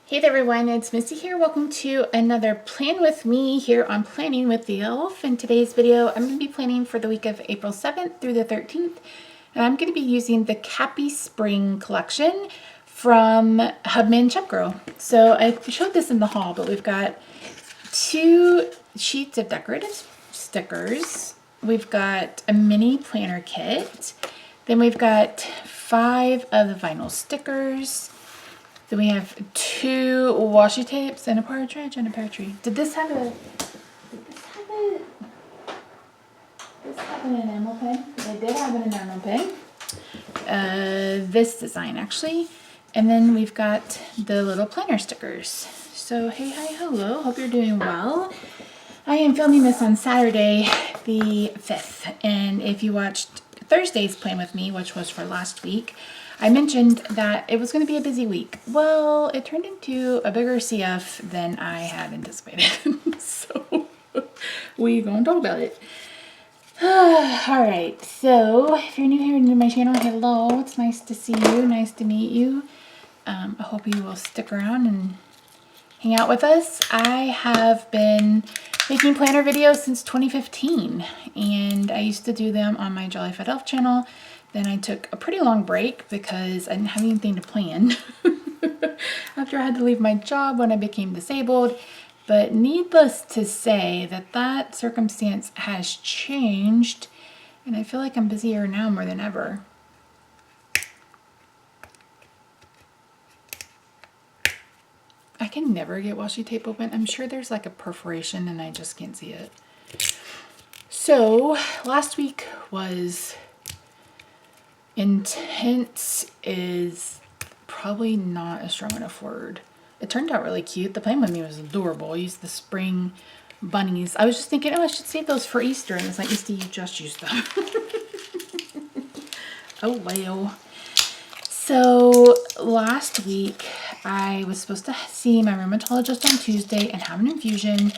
Hey there everyone, it's Misty here. Welcome to another Plan With Me here on Planning with the Elf. In today's video, I'm going to be planning for the week of April 7th through the 13th. And I'm going to be using the Cappy Spring collection from Hubman Chip Girl. So I showed this in the haul, but we've got 2 sheets of decorative stickers. We've got a mini planner kit. Then we've got 5 of the vinyl stickers. Then we have 2 washi tapes and a partridge and a pear tree. Did this have an enamel pen? It did have an enamel pen. This design actually. And then we've got the little planner stickers. So hey, hi, hello. Hope you're doing well. I am filming this on Saturday the 5th. And if you watched Thursday's Plan With Me, which was for last week, I mentioned that it was going to be a busy week. Well, it turned into a bigger CF than I had anticipated. So we're going to talk about it. Alright, so if you're new here to my channel, hello. It's nice to see you. Nice to meet you. I hope you will stick around and hang out with us. I have been making planner videos since 2015, and I used to do them on my Jolly Fat Elf channel. Then I took a pretty long break because I didn't have anything to plan after I had to leave my job when I became disabled. But needless to say that circumstance has changed, and I feel like I'm busier now more than ever. I can never get washi tape open. I'm sure there's like a perforation and I just can't see it. So last week was intense, is probably not a strong enough word. It turned out really cute. The Plan With Me was adorable. I used the spring bunnies. I was just thinking, oh, I should save those for Easter. And it's like, Misty, you just used them. Oh, well. So last week, I was supposed to see my rheumatologist on Tuesday and have an infusion.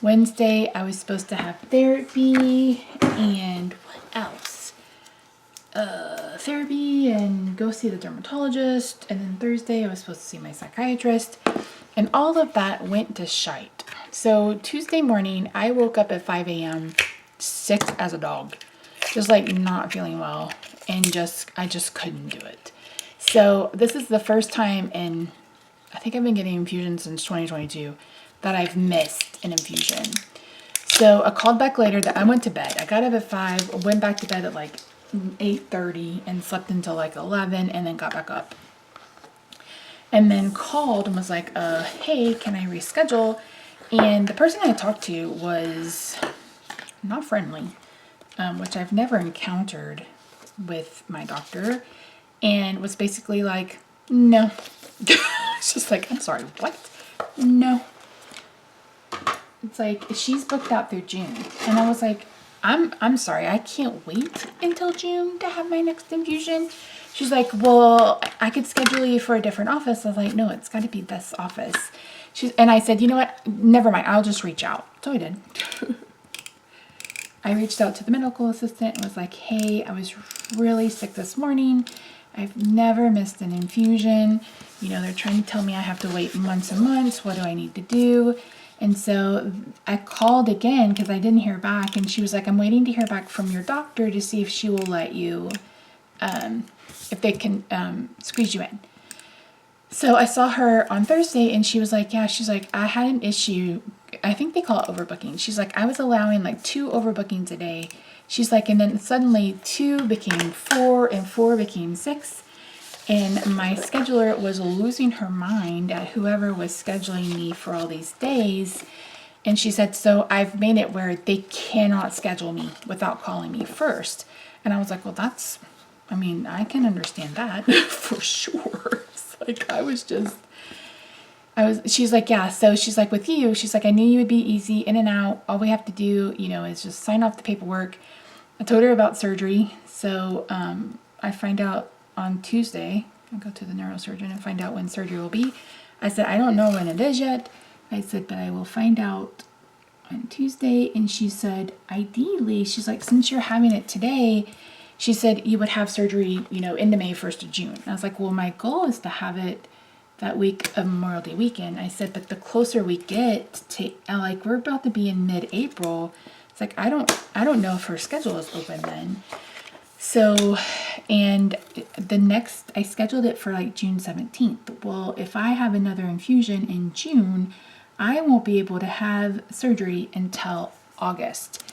Wednesday, I was supposed to have therapy and what else? Therapy and go see the dermatologist. And then Thursday, I was supposed to see my psychiatrist. And all of that went to shite. So Tuesday morning, I woke up at 5 a.m. sick as a dog. Just like not feeling well. And I just couldn't do it. So this is the first time in, I think I've been getting infusions since 2022, that I've missed an infusion. So I called back later that I went to bed. I got up at 5, went back to bed at like 8:30 and slept until like 11 and then got back up. And then called and was like, hey, can I reschedule? And the person I talked to was not friendly, which I've never encountered with my doctor, and was basically like, no. It's just like, I'm sorry, what? No. It's like, she's booked out through June. And I was like, I'm sorry, I can't wait until June to have my next infusion. She's like, well, I could schedule you for a different office. I was like, no, it's got to be this office. And I said, you know what? Never mind. I'll just reach out. So I did. I reached out to the medical assistant and was like, hey, I was really sick this morning. I've never missed an infusion. You know, they're trying to tell me I have to wait months and months. What do I need to do? And so I called again because I didn't hear back. And she was like, I'm waiting to hear back from your doctor to see if she will let you, if they can squeeze you in. So I saw her on Thursday and she was like, yeah, she's like, I had an issue. I think they call it overbooking. She's like, I was allowing like 2 overbookings a day. She's like, and then suddenly 2 became 4 and 4 became 6. And my scheduler was losing her mind at whoever was scheduling me for all these days. And she said, so I've made it where they cannot schedule me without calling me first. And I was like, well, I can understand that for sure. It's like, she's like, yeah. So she's like, with you, she's like, I knew you would be easy in and out. All we have to do, is just sign off the paperwork. I told her about surgery. So I find out on Tuesday. I go to the neurosurgeon and find out when surgery will be. I said, I don't know when it is yet. I said, but I will find out on Tuesday. And she said, ideally, she's like, since you're having it today, she said you would have surgery, into May 1st of June. And I was like, well, my goal is to have it that week of Memorial Day weekend. I said, but the closer we get to, like, we're about to be in mid-April. It's like, I don't know if her schedule is open then. So, and I scheduled it for like June 17th. Well, if I have another infusion in June, I won't be able to have surgery until August.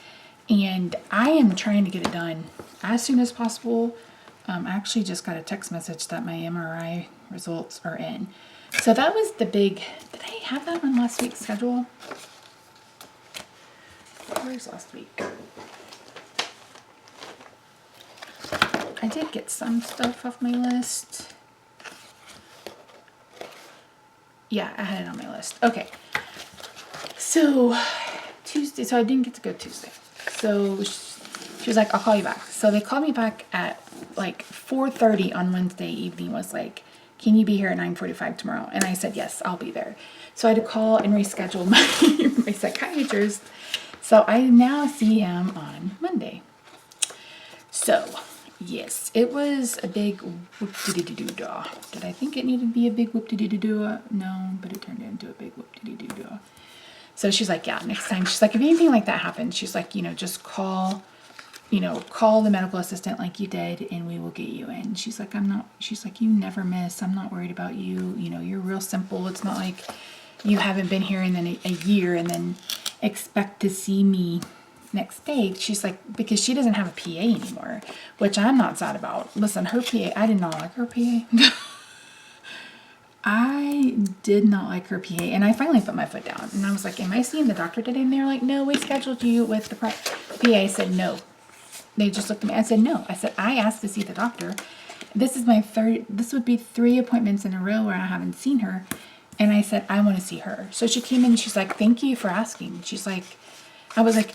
And I am trying to get it done as soon as possible. I actually just got a text message that my MRI results are in. So that was the big, did I have that on last week's schedule? Where's last week? I did get some stuff off my list. Yeah, I had it on my list. Okay. So Tuesday, so I didn't get to go Tuesday. So she was like, I'll call you back. So they called me back at like 4:30 on Wednesday evening, was like, can you be here at 9:45 tomorrow? And I said, yes, I'll be there. So I had to call and reschedule my psychiatrist. So I now see him on Monday. So yes, it was a big whoop-de-doo-doo-dah. Did I think it needed to be a big whoop-de-doo-doo-dah? No, but it turned into a big whoop-de-doo-doo-dah. So she's like, yeah, next time. She's like, if anything like that happens, she's like, just call the medical assistant like you did and we will get you in. She's like, you never miss. I'm not worried about you. You're real simple. It's not like you haven't been here in a year and then expect to see me next day. She's like, because she doesn't have a PA anymore, which I'm not sad about. Listen, her PA, I did not like her PA. I did not like her PA, and I finally put my foot down, and I was like, am I seeing the doctor today? And they're like, no, we scheduled you with the PA. I said, no. They just looked at me. I said, no. I said, I asked to see the doctor. This would be 3 appointments in a row where I haven't seen her. And I said, I want to see her. So she came in and she's like, thank you for asking. She's like, I was like,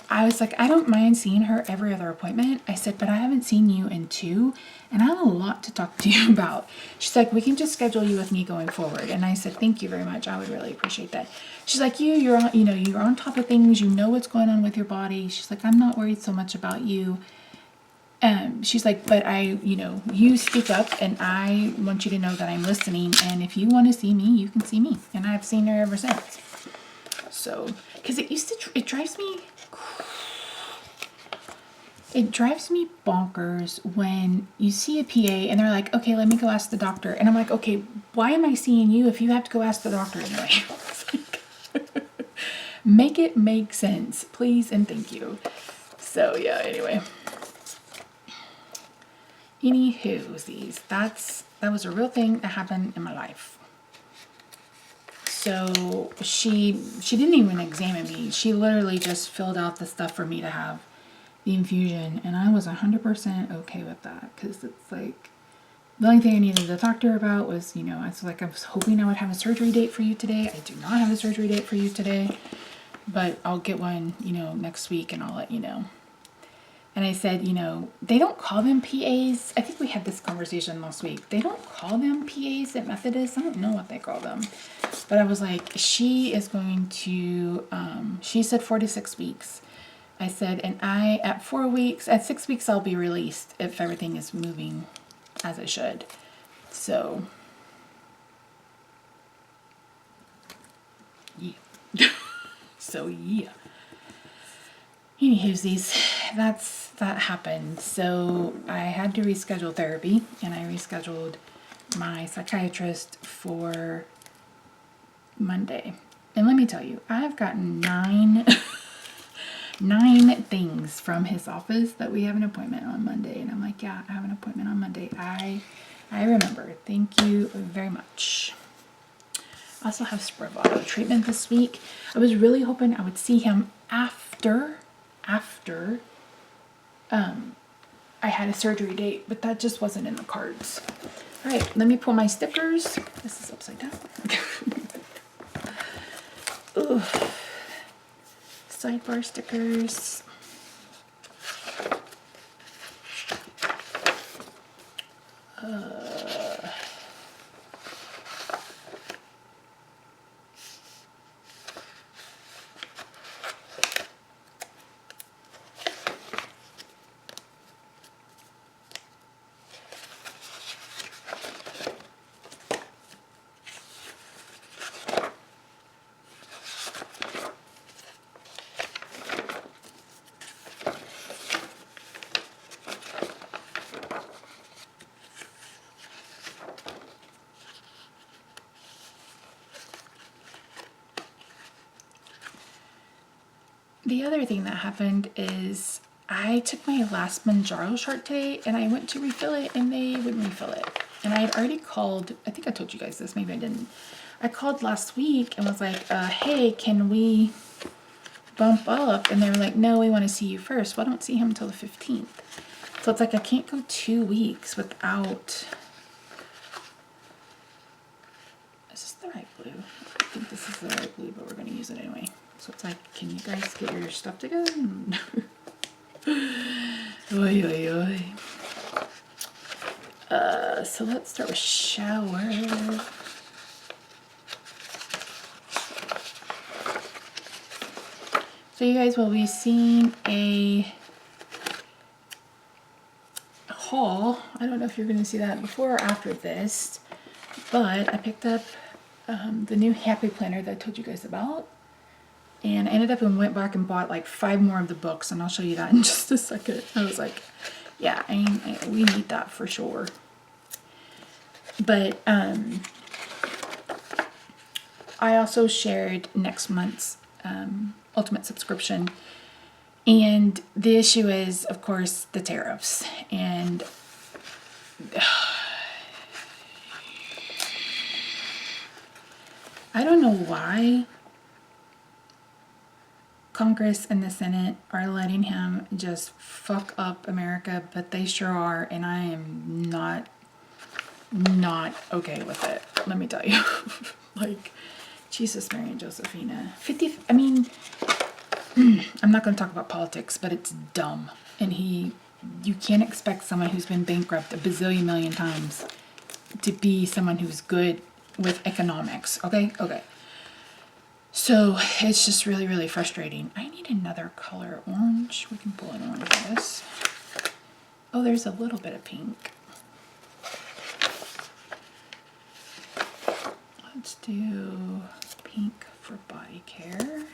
I don't mind seeing her every other appointment. I said, but I haven't seen you in 2, and I have a lot to talk to you about. She's like, we can just schedule you with me going forward. And I said, thank you very much. I would really appreciate that. She's like, you're on top of things. You know what's going on with your body. She's like, I'm not worried so much about you. She's like, but you speak up, and I want you to know that I'm listening. And if you want to see me, you can see me. And I've seen her ever since. So, because it drives me bonkers when you see a PA and they're like, okay, let me go ask the doctor. And I'm like, okay, why am I seeing you if you have to go ask the doctor anyway? Make it make sense, please, and thank you. So, yeah, anyway. Anywho, that was a real thing that happened in my life. So she didn't even examine me. She literally just filled out the stuff for me to have the infusion, and I was 100% okay with that, because it's like the only thing I needed to talk to her about was, I was hoping I would have a surgery date for you today. I do not have a surgery date for you today, but I'll get one, next week, and I'll let you know. And I said, they don't call them PAs. I think we had this conversation last week. They don't call them PAs at Methodist. I don't know what they call them. But I was like, she is going to, she said 4 to 6 weeks. I said, and at 6 weeks, I'll be released if everything is moving as it should. So, yeah. So, yeah. Anywho, that happened. So I had to reschedule therapy, and I rescheduled my psychiatrist for Monday. And let me tell you, I've gotten 9 things from his office that we have an appointment on Monday. And I'm like, yeah, I have an appointment on Monday. I remember. Thank you very much. I also have Spravato treatment this week. I was really hoping I would see him after I had a surgery date, but that just wasn't in the cards. All right, let me pull my stickers. This is upside down. Ugh. Sidebar stickers. the other thing that happened is I took my last Manjaro chart today and I went to refill it and they wouldn't refill it. And I had already called, I think I told you guys this, maybe I didn't. I called last week and was like, hey, can we bump up? And they were like, no, we want to see you first. Well, I don't see him until the 15th. So it's like I can't go 2 weeks without... Is this the right blue? I think this is the right blue, but we're going to use it anyway. So it's like, can you guys get your stuff together? Oy, oy, oy. So let's start with shower. So you guys will be seeing a haul. I don't know if you're going to see that before or after this, but I picked up the new Happy Planner that I told you guys about. And I ended up and went back and bought like 5 more of the books, and I'll show you that in just a second. I was like, yeah, we need that for sure. But I also shared next month's Ultimate subscription. And the issue is, of course, the tariffs. And I don't know why Congress and the Senate are letting him just fuck up America, but they sure are, and I am not okay with it. Let me tell you. Like, Jesus, Mary and Josephina. I'm not going to talk about politics, but it's dumb. And you can't expect someone who's been bankrupt a bazillion million times to be someone who's good with economics. Okay? Okay. So it's just really, really frustrating. I need another color. Orange. We can pull an orange for this. Oh, there's a little bit of pink. Let's do pink for body care.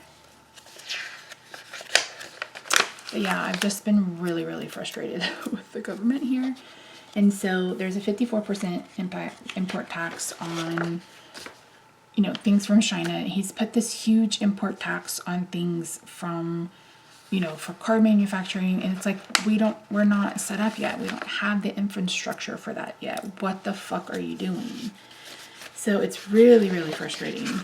But yeah, I've just been really, really frustrated with the government here. And so there's a 54% import tax on, things from China. He's put this huge import tax on things from, for car manufacturing. And it's like, we're not set up yet. We don't have the infrastructure for that yet. What the fuck are you doing? So it's really, really frustrating.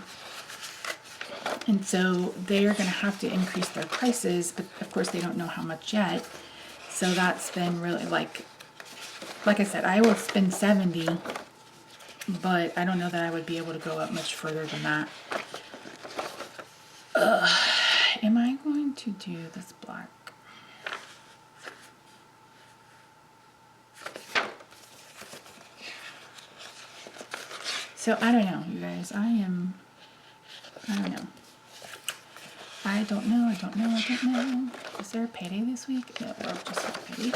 And so they are going to have to increase their prices, but of course they don't know how much yet. So that's been really like I said, I will spend 70, but I don't know that I would be able to go up much further than that. Am I going to do this black? So I don't know, you guys. I don't know. I don't know. Is there a payday this week? No, we're just a payday.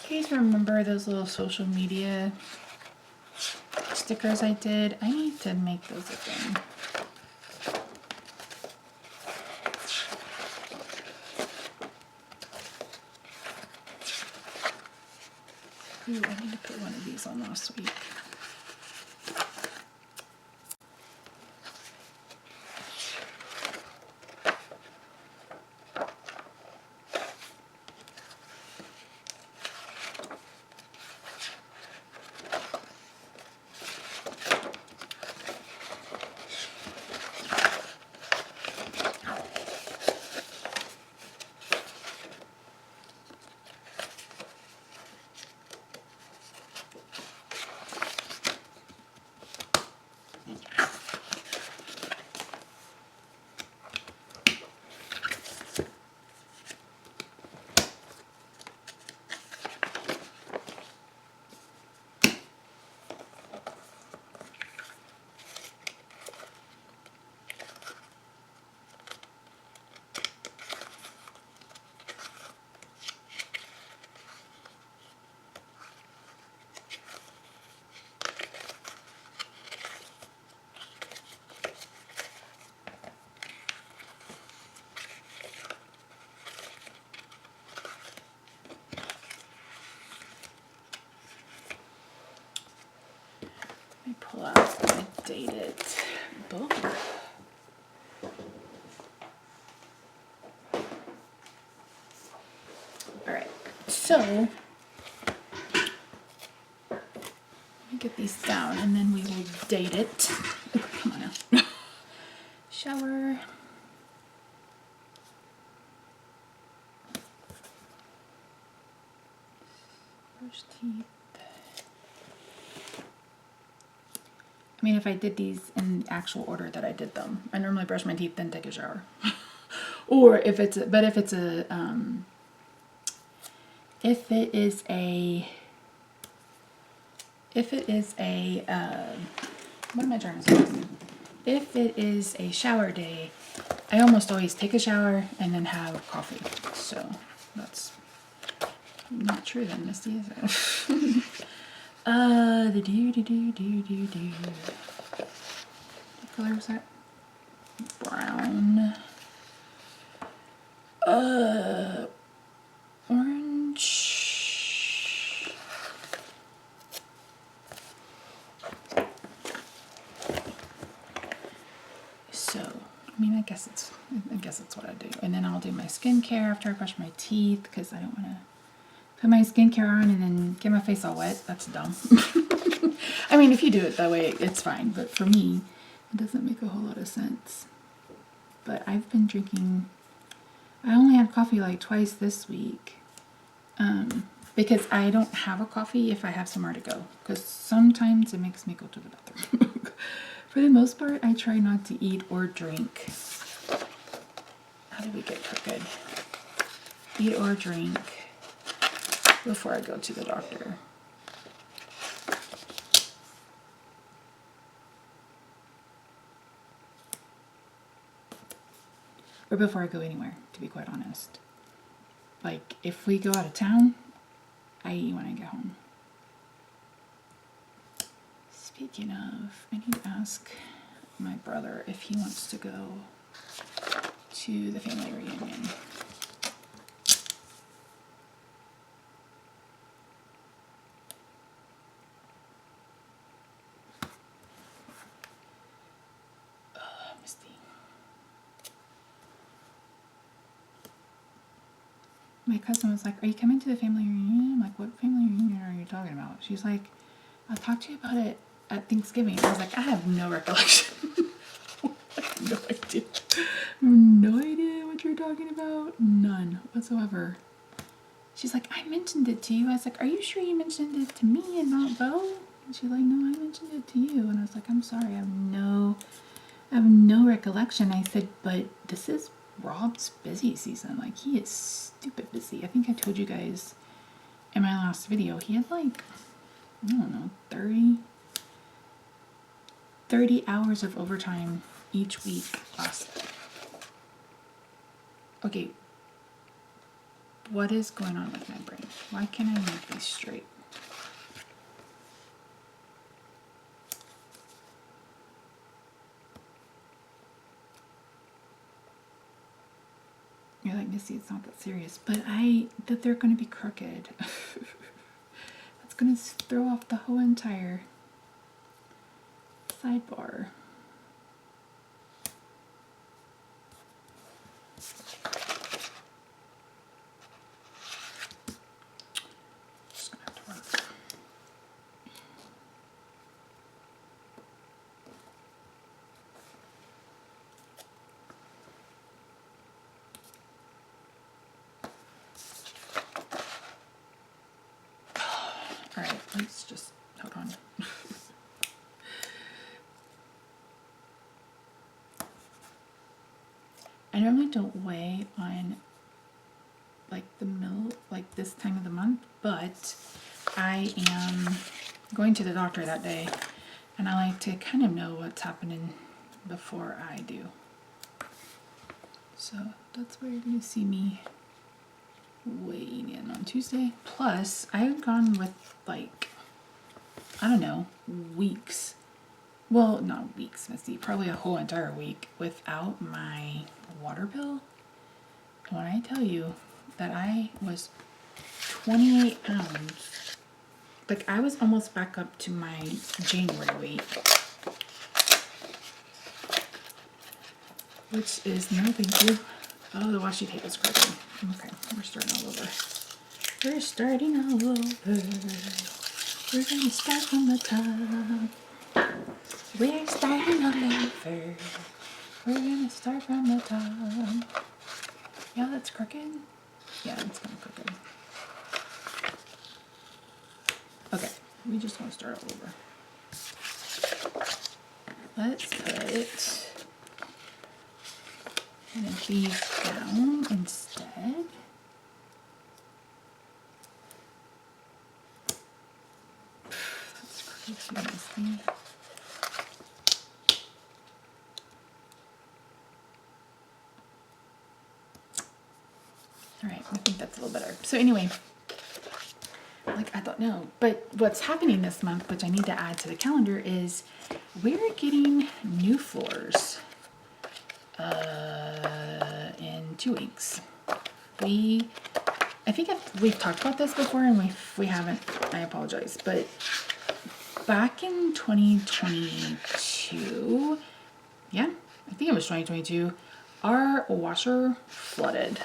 You guys remember those little social media stickers I did? I need to make those again. Ooh, I need to put one of these on last week. pull out my dated book. All right, so let me get these down and then we will date it. Oh, come on now. Shower. Brush teeth. I mean, if I did these in the actual order that I did them, I normally brush my teeth, then take a shower. Or if it's a, but if it is a, what am I trying to say? If it is a shower day, I almost always take a shower and then have coffee. So that's not true then, Misty, is it? What color was that? Brown. Orange. So, I mean, I guess it's what I do. And then I'll do my skincare after I brush my teeth because I don't want to put my skincare on and then get my face all wet. That's dumb. I mean, if you do it that way, it's fine. But for me, it doesn't make a whole lot of sense. But I've been drinking, I only had coffee like twice this week. Because I don't have a coffee if I have somewhere to go. Because sometimes it makes me go to the bathroom. For the most part, I try not to eat or drink. How do we get crooked? Eat or drink before I go to the doctor. Or before I go anywhere, to be quite honest. Like, if we go out of town, I eat when I get home. Speaking of, I need to ask my brother if he wants to go to the family reunion. Misty. My cousin was like, "Are you coming to the family reunion?" I'm like, "What family reunion are you talking about?" She's like, "I'll talk to you about it at Thanksgiving." I was like, "I have no recollection." I have no idea. No idea what you're talking about. None whatsoever. She's like, "I mentioned it to you." I was like, "Are you sure you mentioned it to me and not Bo?" And she's like, "No, I mentioned it to you." And I was like, "I'm sorry, I have no recollection." I said, "But this is Rob's busy season. Like, he is stupid busy." I think I told you guys in my last video, he had like, I don't know, 30 hours of overtime each week last. Okay, what is going on with my brain? Why can't I make these straight? You're like, "Missy, it's not that serious." But that they're going to be crooked. That's going to throw off the whole entire sidebar. Just going to have to work. All right, let's just, hold on. I normally don't weigh on like like this time of the month, but I am going to the doctor that day and I like to kind of know what's happening before I do. So that's where you're going to see me weighing in on Tuesday. Plus, I've gone with like, I don't know, weeks. Well, not weeks, Misty, probably a whole entire week without my water pill. And when I tell you that I was 28 pounds Like I was almost back up to my January weight, which is no big deal. Oh, the washi tape is cracking. Okay, we're starting all over. We're starting all over. We're gonna start from the top. We're starting all over. We're gonna start from the top. Yeah, that's crooked. Yeah, it's kind of crooked. Okay, we just want to start all over. Let's put one of these down instead. That's crazy, honestly. All right, I think that's a little better. So anyway, like I thought, no, but what's happening this month, which I need to add to the calendar, is we're getting new floors in 2 weeks. I think we've talked about this before, and if we haven't, I apologize, but back in 2022, yeah, I think it was 2022, our washer flooded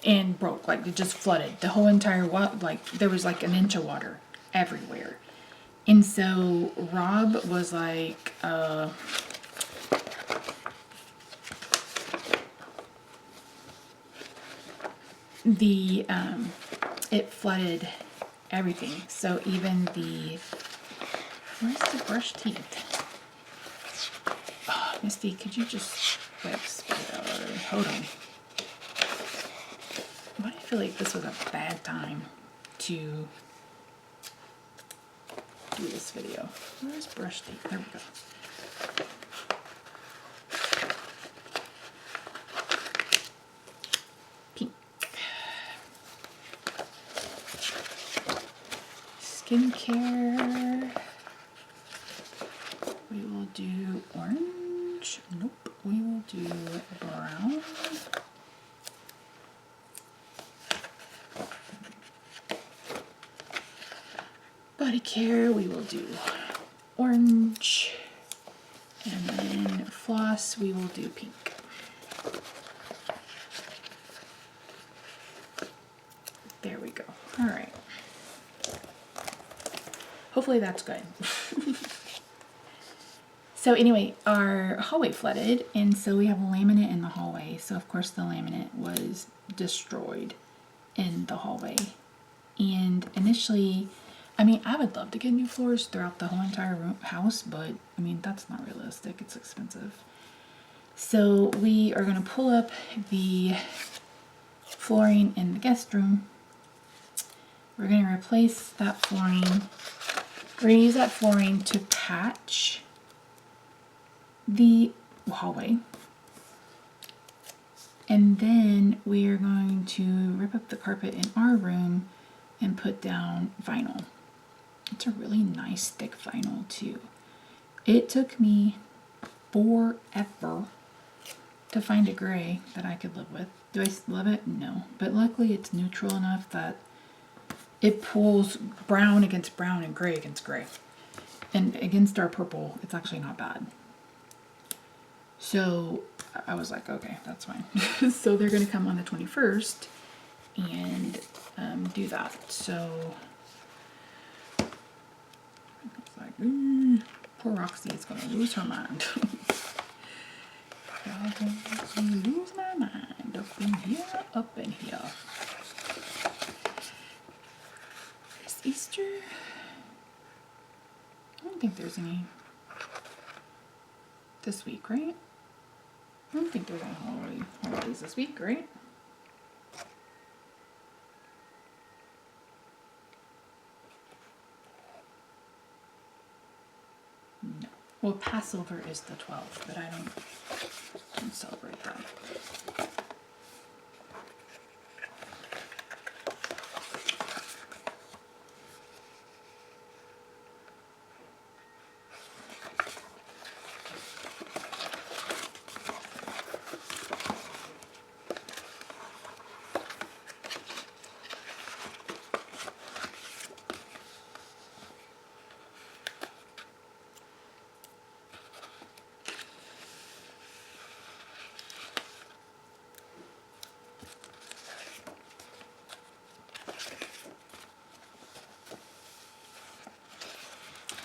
and broke. Like it just flooded the whole entire like there was like an inch of water everywhere. And so Rob was like, it flooded everything. So even where's the brush teeth? Oh, Misty, could you just spit it out already? Hold on. Why do I feel like this was a bad time to do this video? Where's brush teeth? There we go. Pink. Skincare. We will do orange. Nope. We will do brown. Body care, we will do orange. And then floss, we will do pink. There we go. All right. Hopefully that's good. So anyway, our hallway flooded, and so we have a laminate in the hallway. So of course the laminate was destroyed in the hallway. And initially, I mean, I would love to get new floors throughout the whole entire house, but I mean, that's not realistic. It's expensive. So we are going to pull up the flooring in the guest room. We're going to replace that flooring. We're going to use that flooring to patch the hallway. And then we are going to rip up the carpet in our room and put down vinyl. It's a really nice thick vinyl too. It took me forever to find a gray that I could live with. Do I love it? No. But luckily it's neutral enough that it pulls brown against brown and gray against gray. And against our purple, it's actually not bad. So I was like, okay, that's fine. So they're going to come on the 21st and do that. So it's like, poor Roxy is going to lose her mind. I'm going to lose my mind up in here, up in here. It's Easter. I don't think there's any this week, right? I don't think there's any holidays this week, right? No. Well, Passover is the 12th, but I don't celebrate that.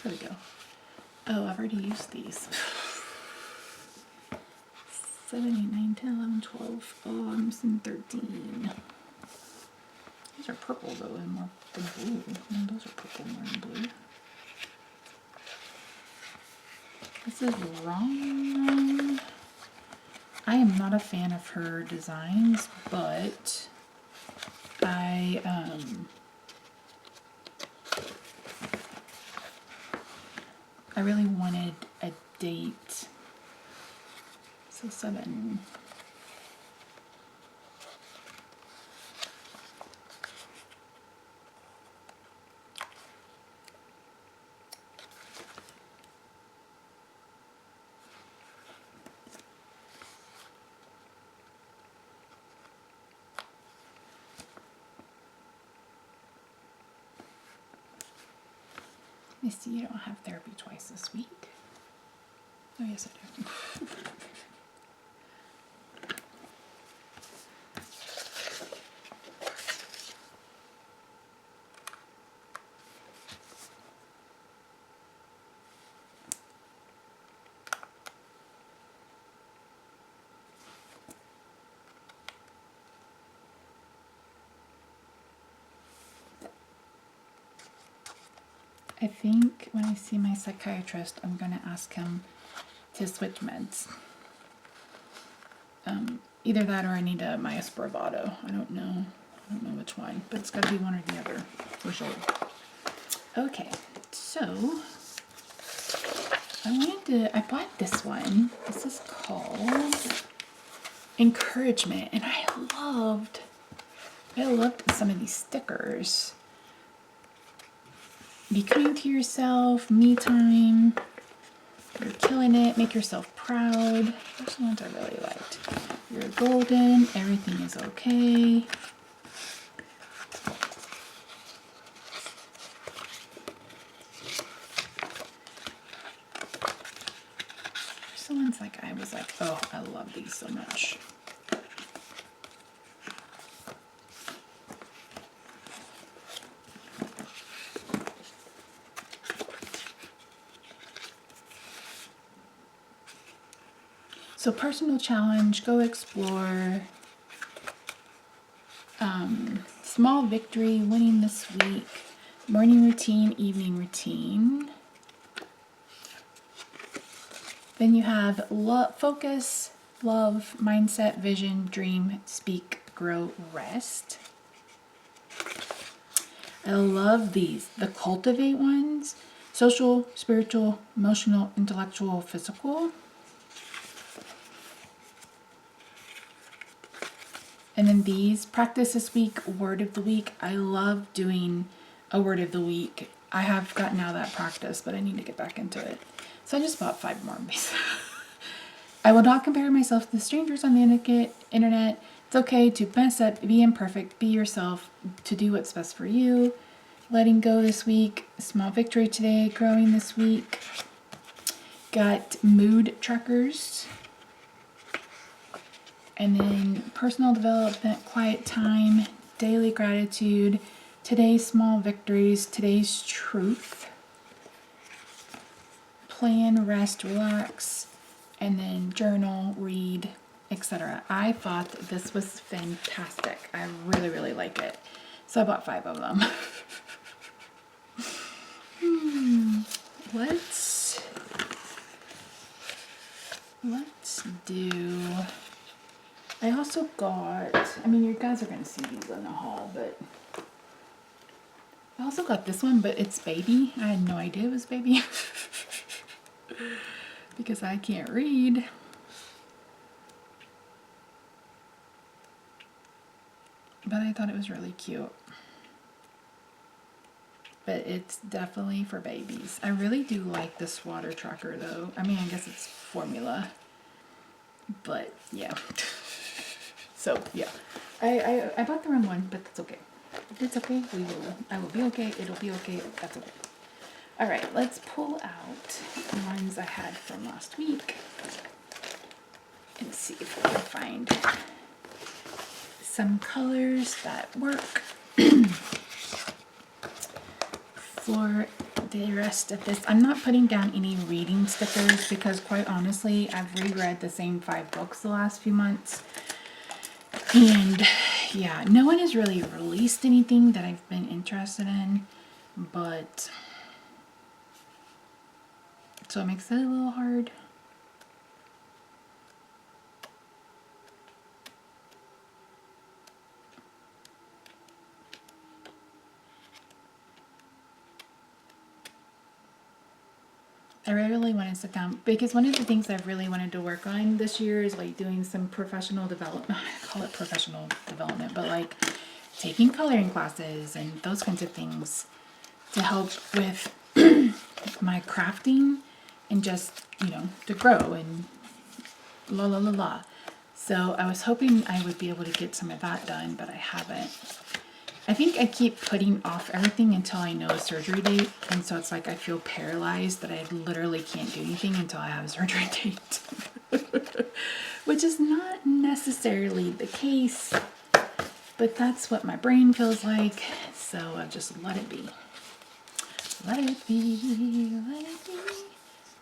There we go. Oh, I've already used these. 7, 8, 9, 10, 11, 12. Oh, I'm missing 13. These are purple though, and more than blue. No, those are purple more than blue. This is wrong. I am not a fan of her designs, but I really wanted a date. So 7. Let me see, you don't have therapy twice this week. Oh, yes, I do. I think when I see my psychiatrist, I'm going to ask him to switch meds. Either that or I need a Spravato. I don't know which one, but it's got to be one or the other for sure. Okay, so I bought this one. This is called Encouragement, and I loved some of these stickers. Be kind to yourself, me time, you're killing it, make yourself proud. Those are the ones I really liked. You're golden, everything is okay. Someone's like, I was like, oh, I love these so much. So personal challenge, go explore. Small victory, winning this week. Morning routine, evening routine. Then you have focus, love, mindset, vision, dream, speak, grow, rest. I love these. The cultivate ones. Social, spiritual, emotional, intellectual, physical. And then these, practice this week, word of the week. I love doing a word of the week. I have gotten out of that practice, but I need to get back into it. So I just bought 5 more of these. I will not compare myself to strangers on the internet. It's okay to mess up, be imperfect, be yourself, to do what's best for you. Letting go this week. Small victory today, growing this week. Got mood trackers. And then personal development, quiet time, daily gratitude, today's small victories, today's truth, plan, rest, relax, and then journal, read, etc. I thought this was fantastic. I really, really like it. So I bought 5 of them. Let's do... I also got, I mean, you guys are going to see these in the haul, but I also got this one, but it's baby. I had no idea it was baby because I can't read. But I thought it was really cute. But it's definitely for babies. I really do like this water tracker though. I mean, I guess it's formula, but yeah. So yeah, I bought the wrong one, but that's okay. It's okay. I will be okay. It'll be okay. That's okay. All right, let's pull out the ones I had from last week and see if we can find some colors that work for the rest of this. I'm not putting down any reading stickers because quite honestly, I've reread the same 5 books the last few months. And yeah, no one has really released anything that I've been interested in, but so it makes it a little hard. I really want to sit down because one of the things I've really wanted to work on this year is like doing some professional development. I call it professional development, but like taking coloring classes and those kinds of things to help with my crafting and just, you know, to grow and la la la la. So I was hoping I would be able to get some of that done, but I haven't. I think I keep putting off everything until I know a surgery date, and so it's like I feel paralyzed that I literally can't do anything until I have a surgery date. Which is not necessarily the case, but that's what my brain feels like, so I've just let it be. Let it be, let it be,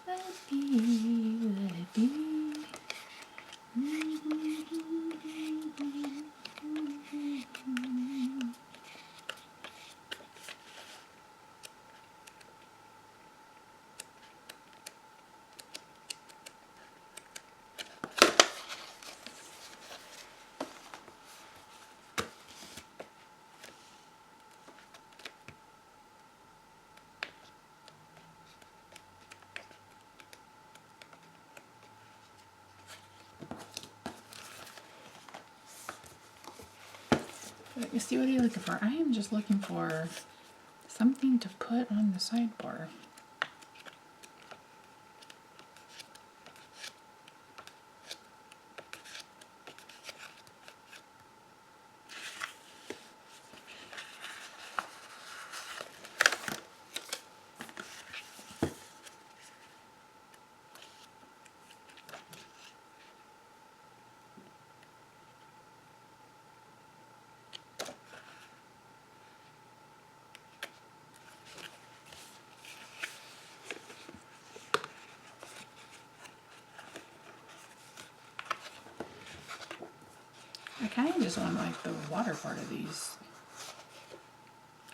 let it be, let it be. You see, what are you looking for? I am just looking for something to put on the sidebar. I kind of just want like the water part of these.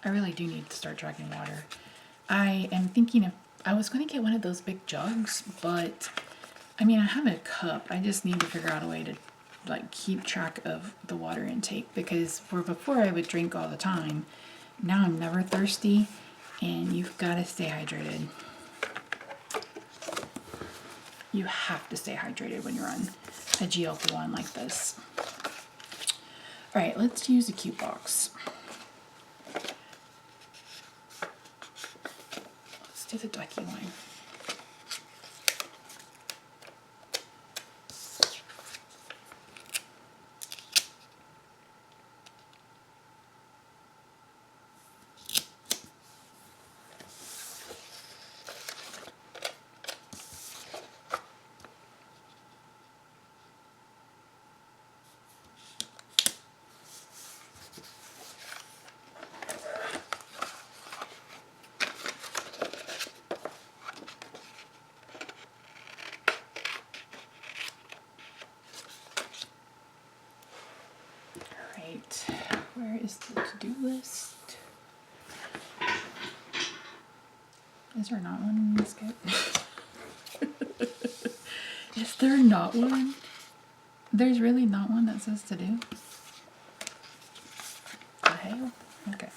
I really do need to start tracking water. I am thinking of, I was going to get one of those big jugs, but I mean, I have a cup. I just need to figure out a way to like keep track of the water intake, because before I would drink all the time. Now I'm never thirsty, and you've got to stay hydrated. You have to stay hydrated when you're on a GLP-1 like this. All right, let's use a cute box. Let's do the ducky one. Where is the to-do list? Is there not one in this kit? Is there not one? There's really not one that says to do? The hell? Okay.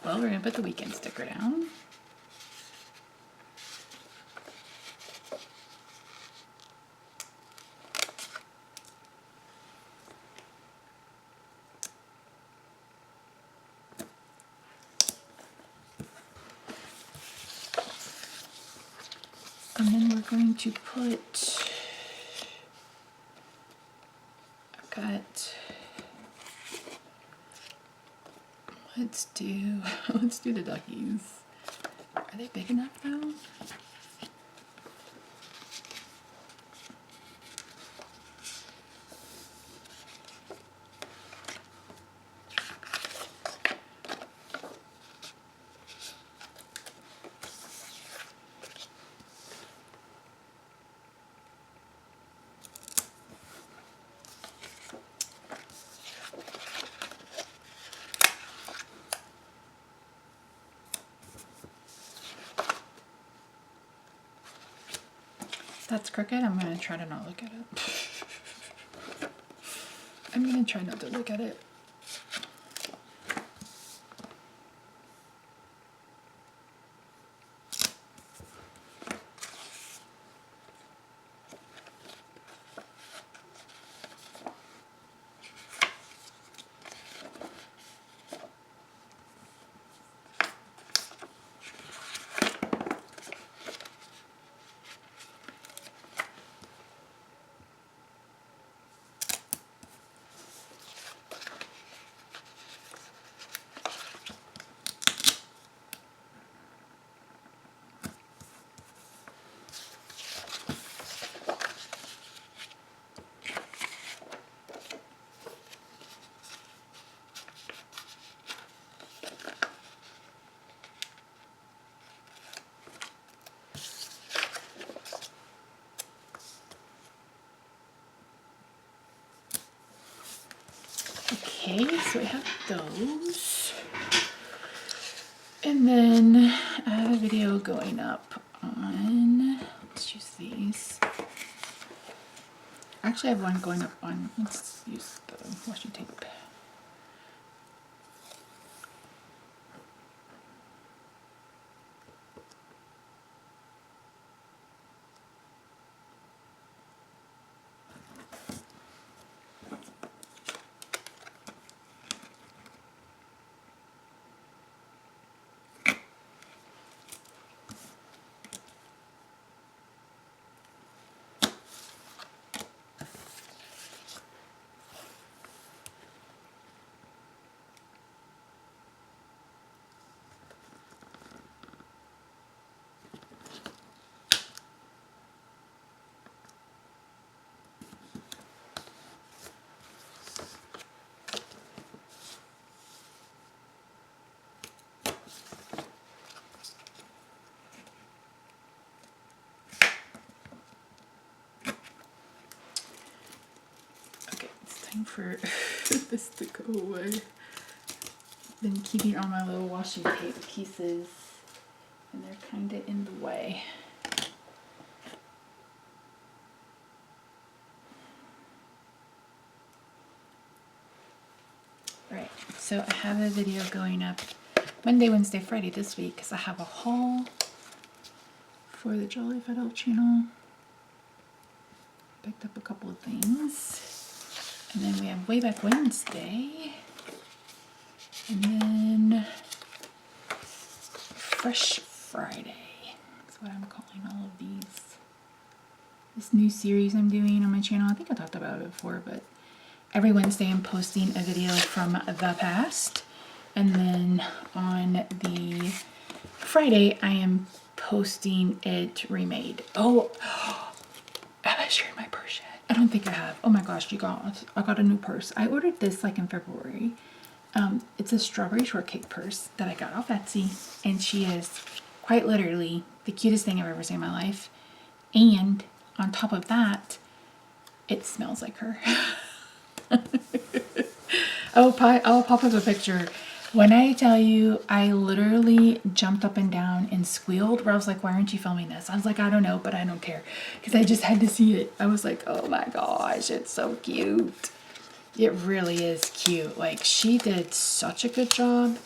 Well, we're gonna put the weekend sticker down. And then we're going to put, I've got, let's do the duckies. Are they big enough though? that's crooked, I'm going to try to not look at it. I'm going to try not to look at it. Okay, so I have those. And then I have a video going up on, let's use these. Actually, I have one going up on, let's use the washi tape. Time for this to go away. Been keeping all my little washi tape pieces and they're kind of in the way. Alright, so I have a video going up Monday, Wednesday, Friday this week because I have a haul for the Jolly Fat Elf channel. Picked up a couple of things. And then we have Way Back Wednesday. And then Fresh Friday. That's what I'm calling all of these. This new series I'm doing on my channel. I think I talked about it before, but every Wednesday I'm posting a video from the past. And then on the Friday I am posting it remade. Oh, have I shared my purse yet? I don't think I have. Oh my gosh, you guys, I got a new purse. I ordered this like in February. It's a strawberry shortcake purse that I got off Etsy, and she is quite literally the cutest thing I've ever seen in my life. And on top of that, it smells like her. I'll pop up a picture. When I tell you, I literally jumped up and down and squealed where I was like, why aren't you filming this? I was like, I don't know, but I don't care. Because I just had to see it. I was like, oh my gosh, it's so cute. It really is cute. Like, she did such a good job.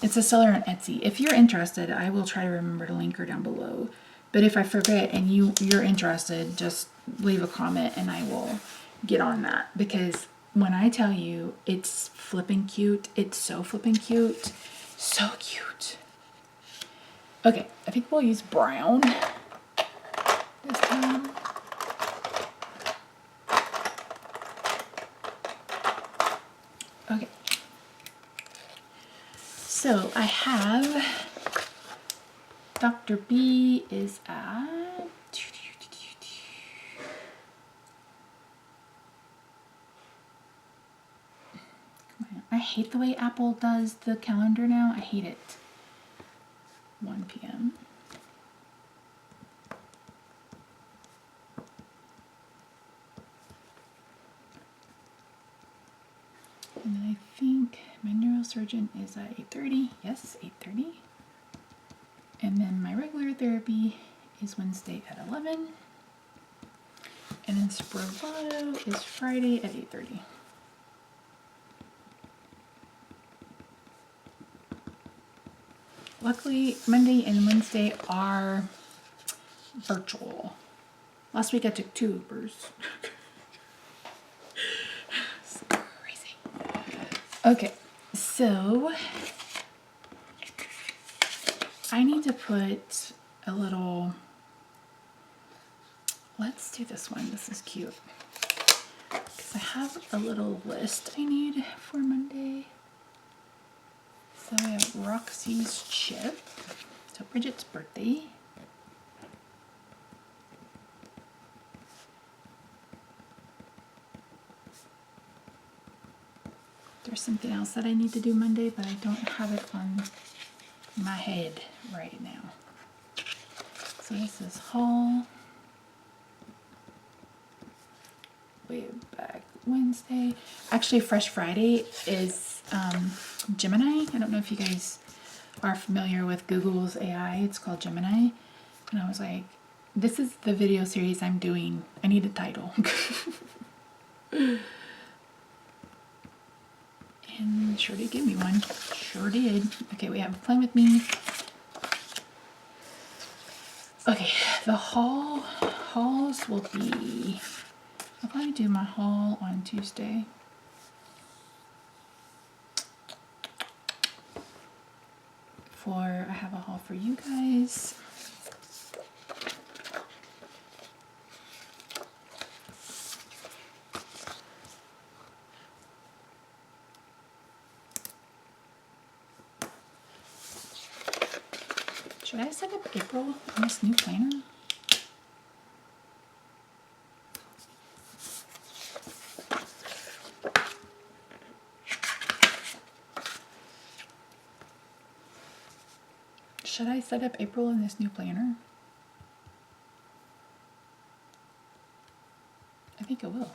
It's a seller on Etsy. If you're interested, I will try to remember to link her down below. But if I forget and you're interested, just leave a comment and I will get on that. Because when I tell you it's flipping cute, it's so flipping cute. So cute. Okay, I think we'll use brown this time. Okay. So I have Dr. B is at I hate the way Apple does the calendar now. I hate it. 1 p.m. And then I think my neurosurgeon is at 8:30. Yes, 8:30. And then my regular therapy is Wednesday at 11. And then Spravato is Friday at 8:30. Luckily, Monday and Wednesday are virtual. Last week I took 2 Ubers. It's crazy. Okay, so I need to put a little, let's do this one. This is cute. Because I have a little list I need for Monday. So I have Roxy's chip. So Bridget's birthday. There's something else that I need to do Monday, but I don't have it on my head right now. So this is haul. Way back Wednesday. Actually, Fresh Friday is Gemini. I don't know if you guys are familiar with Google's AI. It's called Gemini. And I was like, this is the video series I'm doing. I need a title. And sure did give me one. Sure did. Okay, we have Plan With Me. Okay, the hauls will be, I'll probably do my haul on Tuesday. I have a haul for you guys. Should I set up April on this new planner? Should I set up April in this new planner? I think it will.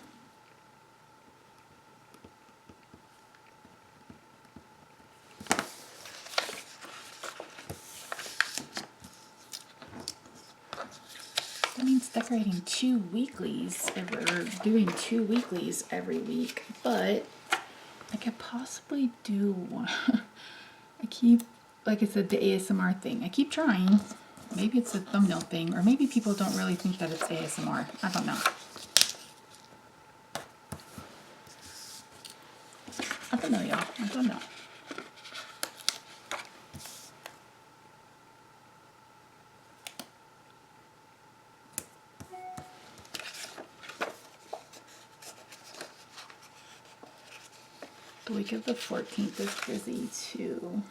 That means decorating 2 weeklies, or doing 2 weeklies every week, but I could possibly do one. I keep, like I said, the ASMR thing. I keep trying. Maybe it's a thumbnail thing, or maybe people don't really think that it's ASMR. I don't know. I don't know, y'all. I don't know. The week of the 14th is busy too.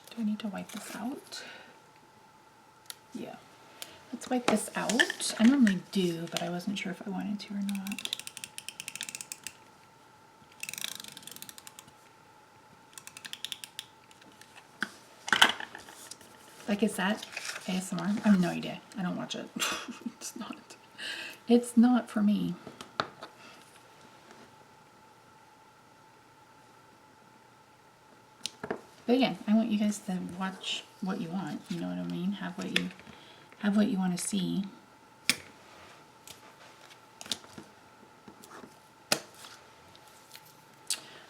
Do I need to wipe this out? Yeah. Let's wipe this out. I normally do, but I wasn't sure if I wanted to or not. Like, is that ASMR? I have no idea. I don't watch it. It's not. It's not for me. But again, I want you guys to watch what you want. You know what I mean? Have what you want to see.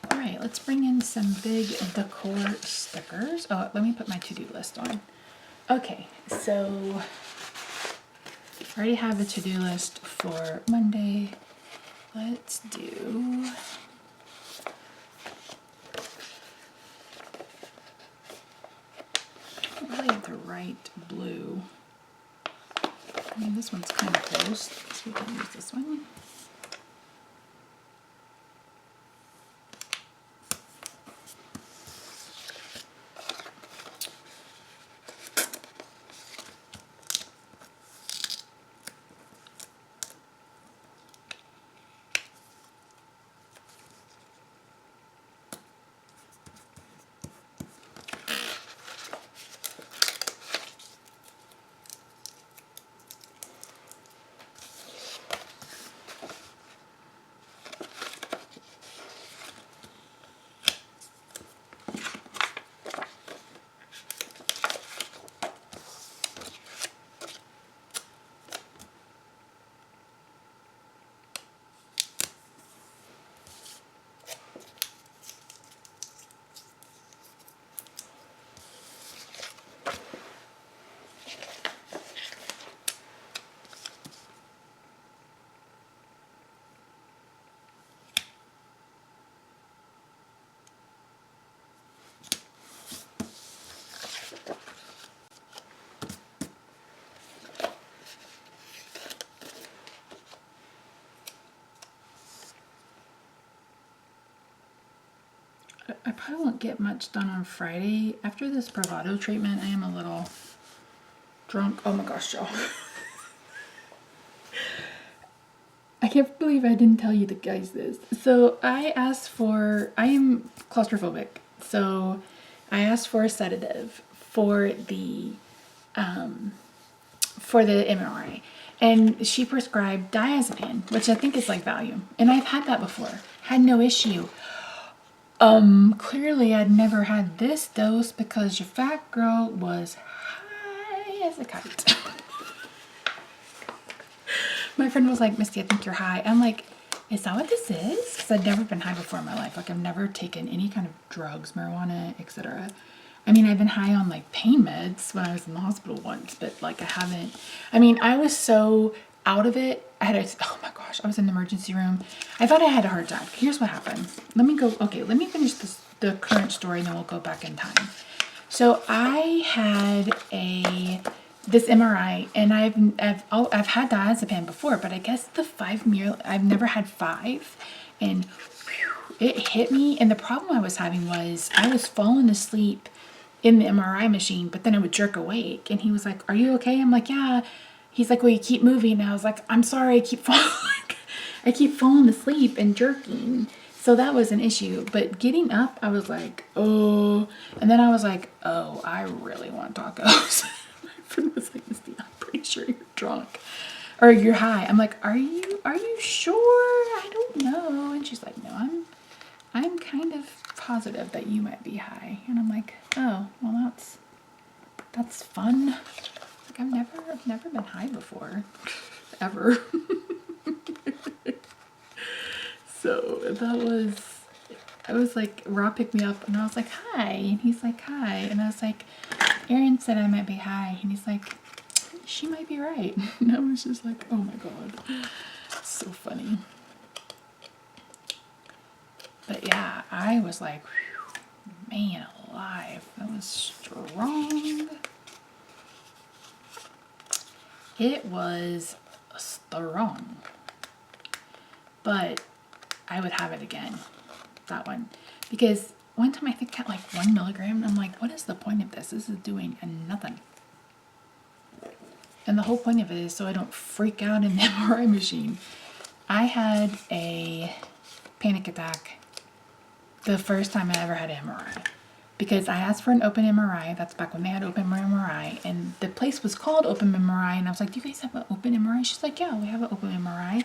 All right, let's bring in some big decor stickers. Oh, let me put my to-do list on. Okay, so I already have a to-do list for Monday. Let's do I don't really have the right blue. I mean, this one's kind of close, so we can use this one. I probably won't get much done on Friday. After this Bravado treatment, I am a little drunk. Oh my gosh, y'all. I can't believe I didn't tell you guys this. So I am claustrophobic. So I asked for a sedative for the MRI. And she prescribed diazepam, which I think is like Valium. And I've had that before. Had no issue. Clearly I'd never had this dose because your fat girl was high as a kite. My friend was like, Misty, I think you're high. I'm like, is that what this is? Because I'd never been high before in my life. Like, I've never taken any kind of drugs, marijuana, etc. I mean, I've been high on like pain meds when I was in the hospital once, but like I haven't. I mean, I was so out of it. Oh my gosh, I was in the emergency room. I thought I had a heart attack. Here's what happened. Let me finish the current story and then we'll go back in time. So I had this MRI, and I've had diazepam before, but I guess the 5 mil, I've never had 5, and whew, it hit me. And the problem I was having was I was falling asleep in the MRI machine, but then I would jerk awake. And he was like, "Are you okay?" I'm like, "Yeah." He's like, "Well, you keep moving." And I was like, "I'm sorry, I keep falling asleep and jerking." So that was an issue. But getting up, I was like, oh. And then I was like, oh, I really want tacos. My friend was like, Misty, I'm pretty sure you're drunk. Or you're high. I'm like, are you sure? I don't know. And she's like, no, I'm kind of positive that you might be high. And I'm like, oh, well, that's fun. Like, I've never been high before. Ever. So I was like, Rob picked me up and I was like, hi. And he's like, hi. And I was like, Aaron said I might be high. And he's like, she might be right. And I was just like, oh my God. It's so funny. But yeah, I was like, whew, man alive. That was strong. It was strong. But I would have it again. That one. Because one time I think I got like 1 milligram. And I'm like, what is the point of this? This is doing nothing. And the whole point of it is so I don't freak out in the MRI machine. I had a panic attack the first time I ever had an MRI. Because I asked for an open MRI. That's back when they had open MRI. And the place was called open MRI. And I was like, do you guys have an open MRI? She's like, yeah, we have an open MRI.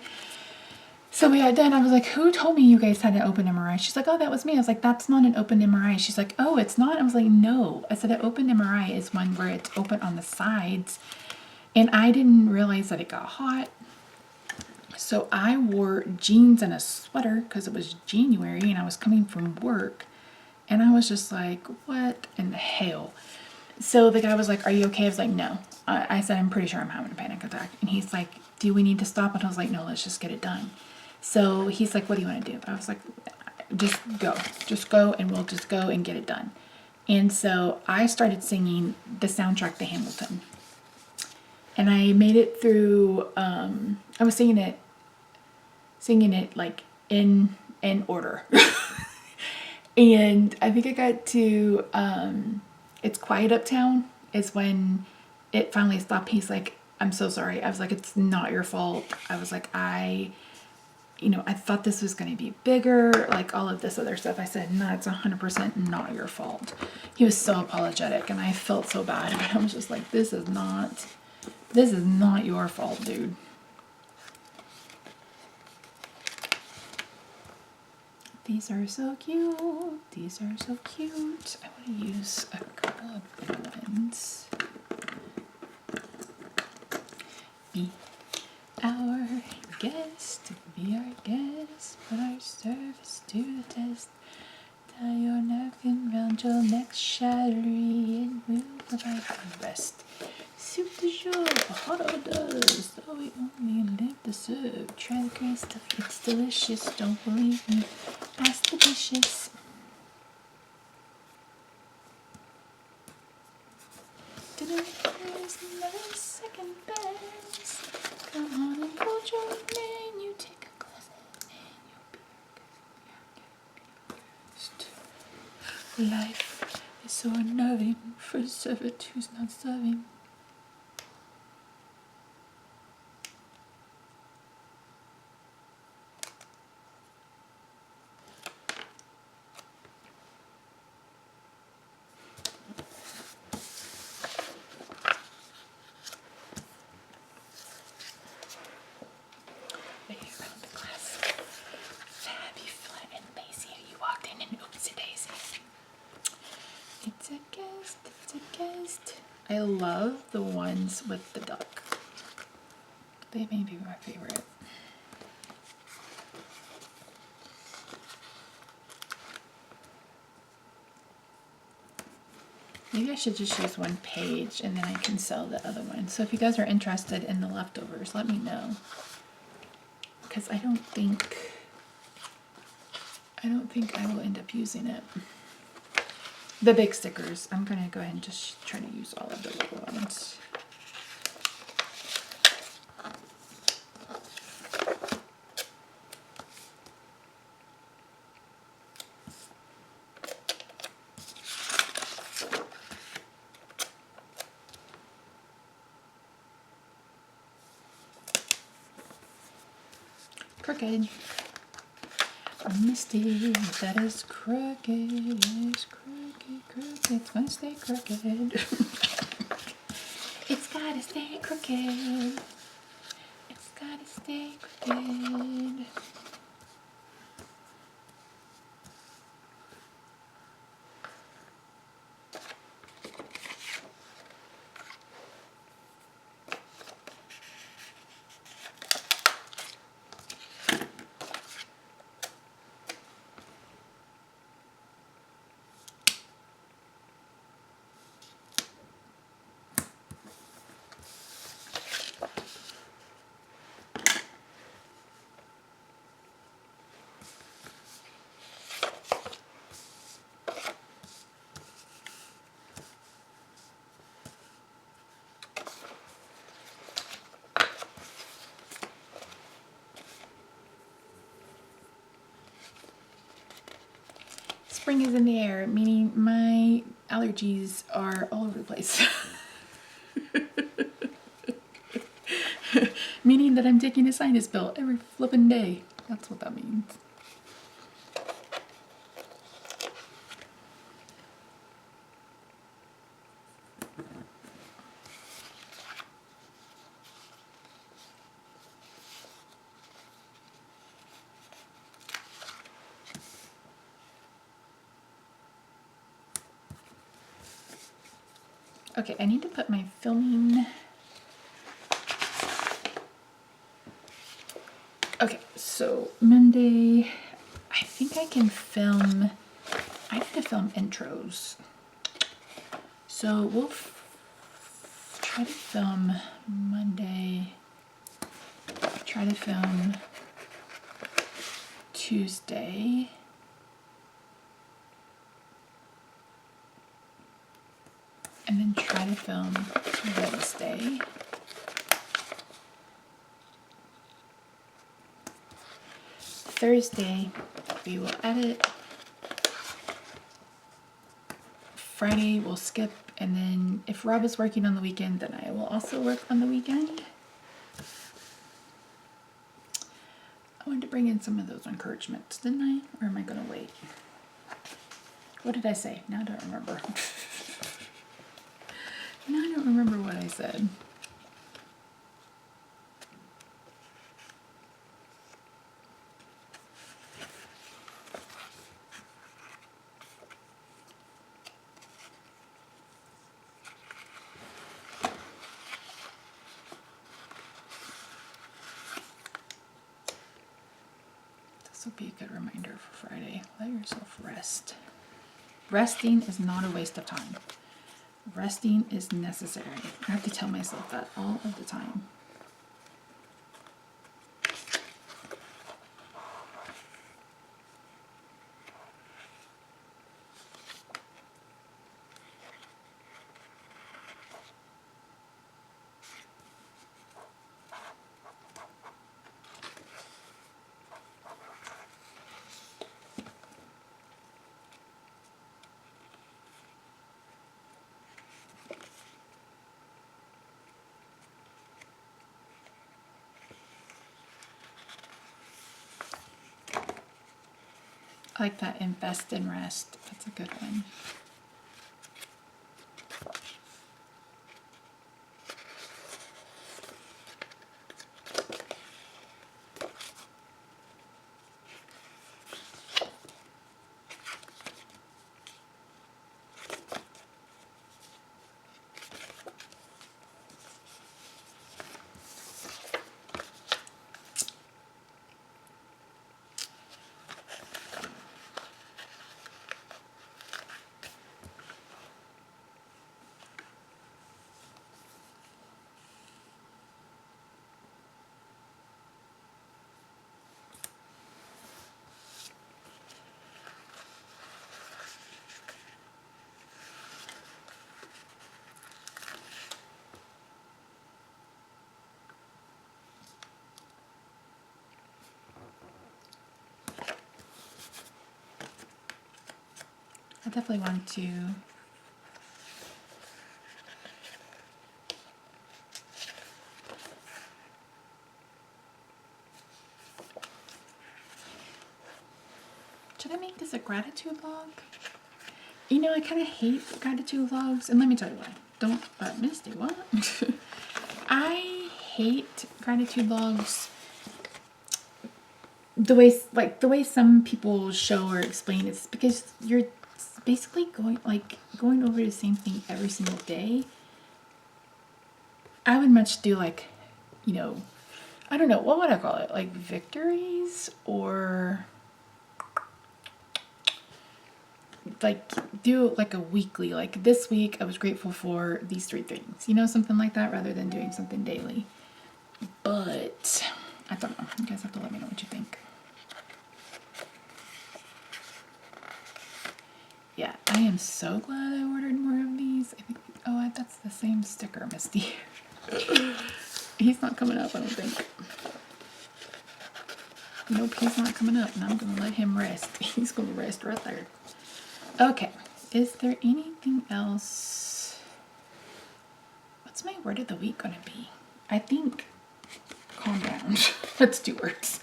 So we had done, I was like, who told me you guys had an open MRI? She's like, oh, that was me. I was like, that's not an open MRI. She's like, oh, it's not? I was like, no. I said, an open MRI is one where it's open on the sides. And I didn't realize that it got hot. So I wore jeans and a sweater because it was January and I was coming from work. And I was just like, what in the hell? So the guy was like, are you okay? I was like, no. I said, I'm pretty sure I'm having a panic attack. And he's like, do we need to stop? And I was like, no, let's just get it done. So he's like, what do you want to do? I was like, just go and we'll just go and get it done. And so I started singing the soundtrack to Hamilton. And I made it through, I was singing it like in order. And I think I got to, It's Quiet Uptown is when it finally stopped. He's like, I'm so sorry. I was like, it's not your fault. I was like, I thought this was going to be bigger, like all of this other stuff. I said, no, it's 100% not your fault. He was so apologetic and I felt so bad, but I was just like, this is not your fault, dude. These are so cute. These are so cute. I want to use a couple of big ones. Be our guest, be our guest, put our service to the test. Tie your napkin round your neck, shattery, and we'll provide the rest. Soup du jour, hot orders, though we only live to serve. Try the great stuff, it's delicious, don't believe me, ask the dishes. Dinner is never second best. Come on and hold your menu, take a glass and you'll be our guest. Life is so unnerving for a servant who's not serving. Lay around the glass. Happy, flat, and lazy. You walked in and oopsie daisy. It's a guest, it's a guest. I love the ones with the duck. They may be my favorite. Maybe I should just use one page and then I can sell the other one. So if you guys are interested in the leftovers, let me know. Because I don't think I will end up using it. The big stickers, I'm gonna go ahead and just try to use all of the little ones. Crooked. Misty, that is crooked, is crooked, crooked. It's gonna stay crooked. It's gotta stay crooked. It's gotta stay crooked. Spring is in the air, meaning my allergies are all over the place. Meaning that I'm taking a sinus pill every flippin' day. That's what that means. Okay, I need to put my filming. Okay, so Monday, I think I can film, I need to film intros. So we'll try to film Monday, try to film Tuesday. And then try to film Wednesday. Thursday, we will edit. Friday, we'll skip. And then if Rob is working on the weekend, then I will also work on the weekend. I wanted to bring in some of those encouragements, didn't I? Or am I going to wait? What did I say? Now I don't remember. Now I don't remember what I said. This will be a good reminder for Friday. Let yourself rest. Resting is not a waste of time. Resting is necessary. I have to tell myself that all of the time. I like that invest and rest. That's a good one. I definitely want to should I make this a gratitude log? You know, I kind of hate gratitude logs, and let me tell you why. Don't, Misty, what? I hate gratitude logs. The way some people show or explain it's because you're basically going over the same thing every single day. I would much do like, you know, I don't know, what would I call it? Like victories, or like do like a weekly, like this week I was grateful for these 3 things, you know, something like that, rather than doing something daily. But I don't know. You guys have to let me know what you think. Yeah, I am so glad I ordered more of these. I think, oh, that's the same sticker, Misty. He's not coming up, I don't think. Nope, he's not coming up, and I'm going to let him rest. He's going to rest right there. Okay, is there anything else? What's my word of the week going to be? I think calm down. That's 2 words.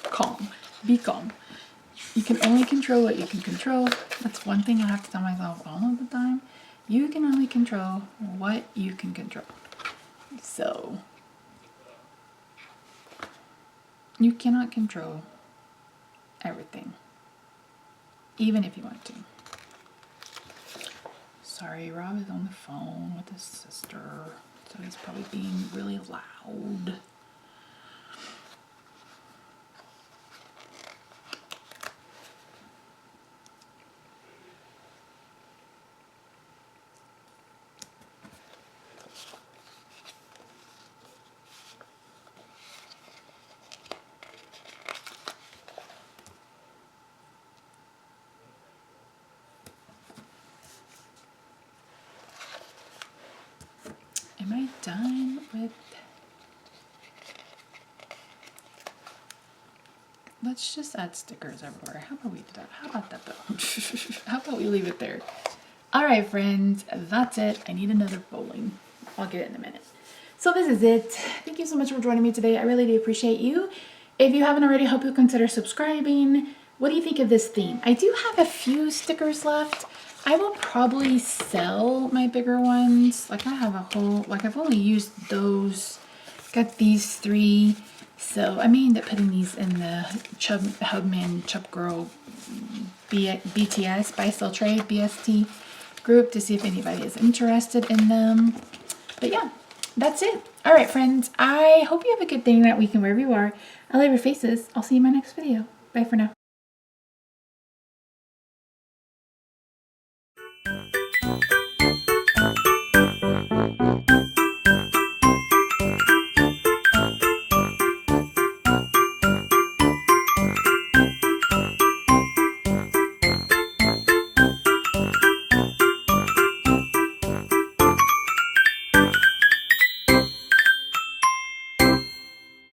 Calm. Be calm. You can only control what you can control. That's one thing I have to tell myself all of the time. You can only control what you can control. So, you cannot control everything, even if you want to. Sorry, Rob is on the phone with his sister, so he's probably being really loud. Am I done with... Let's just add stickers everywhere. How about we do that? How about that though? How about we leave it there? All right, friends, that's it. I need another bowling. I'll get it in a minute. So this is it. Thank you so much for joining me today. I really do appreciate you. If you haven't already, I hope you'll consider subscribing. What do you think of this theme? I do have a few stickers left. I will probably sell my bigger ones. Like I have a whole, like I've only used those. Got these 3. So I may end up putting these in the Hubman Chub Girl BTS, Buy Sell Trade, BST group to see if anybody is interested in them. But yeah, that's it. All right, friends. I hope you have a good day, that weekend, wherever you are. I love your faces. I'll see you in my next video. Bye for now.